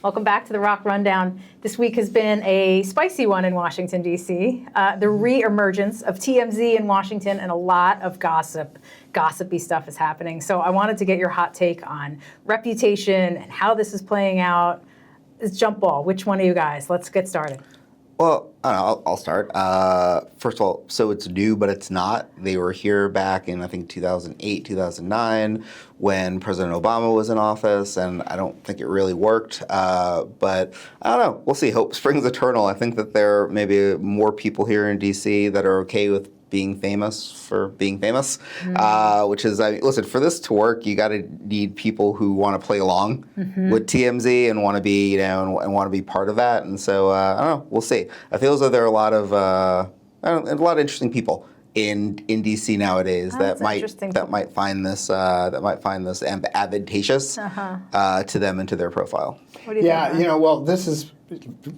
Welcome back to the ROKK Rundown. This week has been a spicy one in Washington, D.C. The re-emergence of TMZ in Washington, and a lot of gossipy stuff is happening. So I wanted to get your hot take on reputation and how this is playing out. It's jump ball. Which one of you guys? Let's get started. Well, I'll start. First of all, so it's new, but it's not. They were here back in, I think, 2008, 2009, when President Obama was in office, and I don't think it really worked. But I don't know. We'll see. Hope springs eternal. I think that there may be more people here in D.C. that are okay with being famous for being famous, which is, listen, for this to work, you got to need people who want to play along with TMZ and want to be, and want to be part of that. And so, I don't know, we'll see. I feel as though there are a lot of interesting people in DC nowadays that might find this advantageous to them and to their profile. What do you think? Well, this has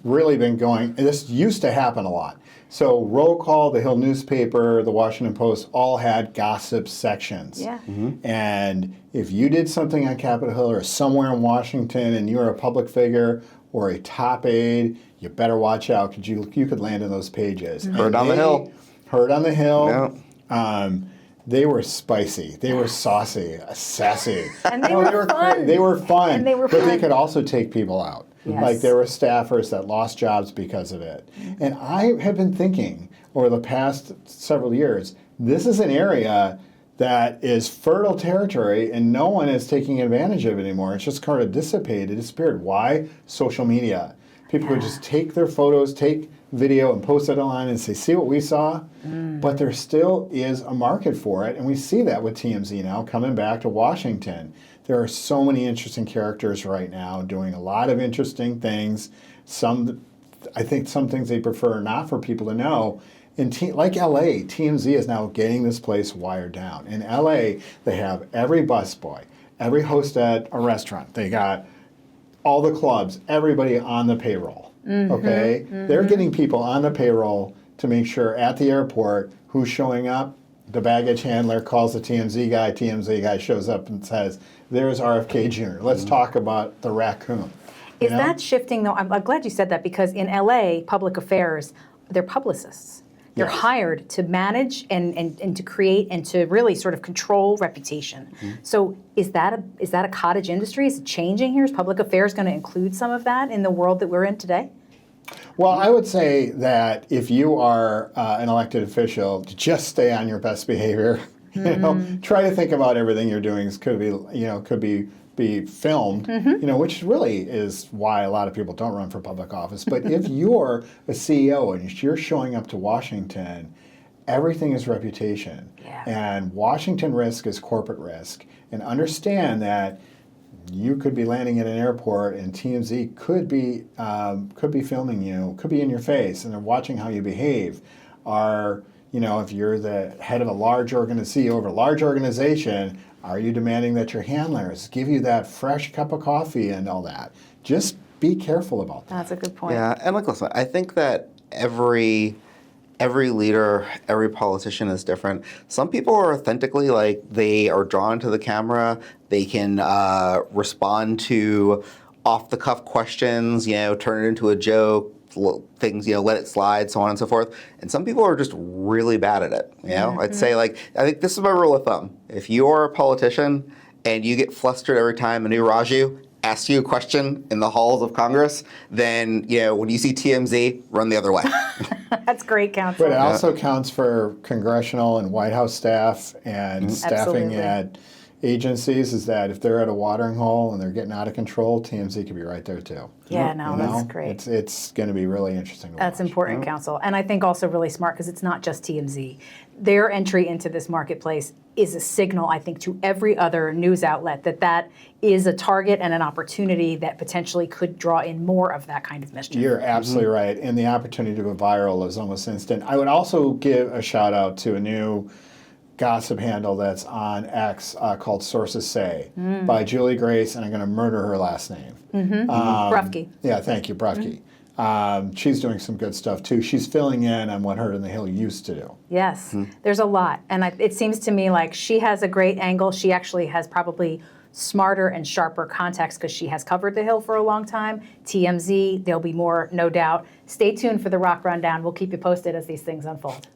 really been going. This used to happen a lot. So Roll Call, the Hill newspaper, the Washington Post, all had gossip sections. Yeah. And if you did something on Capitol Hill or somewhere in Washington and you're a public figure or a top aide, you better watch out because you could land in those pages. Heard on the Hill. Heard on the Hill. Yeah. They were spicy. They were saucy, sassy. And they were fun. They were fun. And they were but fun. they could also take people out. Yes. Like there were staffers that lost jobs because of it. And I have been thinking over the past several years, this is an area that is fertile territory and no one is taking advantage of it anymore. It's just kind of dissipated, disappeared. Why? Social media. People would just take their photos, take video and post it online and say, see what we saw? But there still is a market for it. And we see that with TMZ now coming back to Washington. There are so many interesting characters right now doing a lot of interesting things. I think some things they prefer not for people to know. Like LA, TMZ is now getting this place wired down. In LA, they have every busboy, every host at a restaurant. They got all the clubs, everybody on the payroll. Okay? They're getting people on the payroll to make sure at the airport who's showing up. The baggage handler calls the TMZ guy shows up and says, there's RFK Jr. Let's talk about the raccoon. Is that shifting, though? I'm glad you said that, because in LA, public affairs, they're publicists. They're hired to manage and to create and to really sort of control reputation. So is that a cottage industry? Is it changing here? Is public affairs going to include some of that in the world that we're in today? Well, I would say that if you are an elected official, just stay on your best behavior. Try to think about everything you're doing could be filmed. Which really is why a lot of people don't run for public office. But if you're a CEO and you're showing up to Washington, everything is reputation, and Washington risk is corporate risk. And understand that you could be landing at an airport and TMZ could be filming you, could be in your face, and they're watching how you behave. If you're the head of a large CEO of a large organization, are you demanding that your handlers give you that fresh cup of coffee and all that? Just be careful about that. That's a good point. Yeah, and listen, I think that every leader, every politician is different. Some people are authentically they are drawn to the camera. They can respond to off-the-cuff questions, turn it into a joke, things, let it slide, so on and so forth. And some people are just really bad at it. I'd say, I think this is my rule of thumb. If you're a politician and you get flustered every time a new Raju asks you a question in the halls of Congress, then, when you see TMZ, run the other way. That's great counsel. But it also counts for Congressional and White House staff and staffing at agencies, is that if they're at a watering hole and they're getting out of control, TMZ could be right there too. Yeah, that's great. It's going to be really interesting to watch. That's important counsel. And I think also really smart, because it's not just TMZ. Their entry into this marketplace is a signal, I think, to every other news outlet that is a target and an opportunity that potentially could draw in more of that kind of mischief. You're absolutely right. And the opportunity to go viral is almost instant. I would also give a shout out to a new gossip handle that's on X called Sources Say by Julie Grace, and I'm going to murder her last name. Brufke. Yeah, thank you, Brufke. She's doing some good stuff too. She's filling in on what Heard on the Hill used to do. Yes, there's a lot. And it seems to me like she has a great angle. She actually has probably smarter and sharper context because she has covered the Hill for a long time. TMZ, there'll be more, no doubt. Stay tuned for the ROKK Rundown. We'll keep you posted as these things unfold.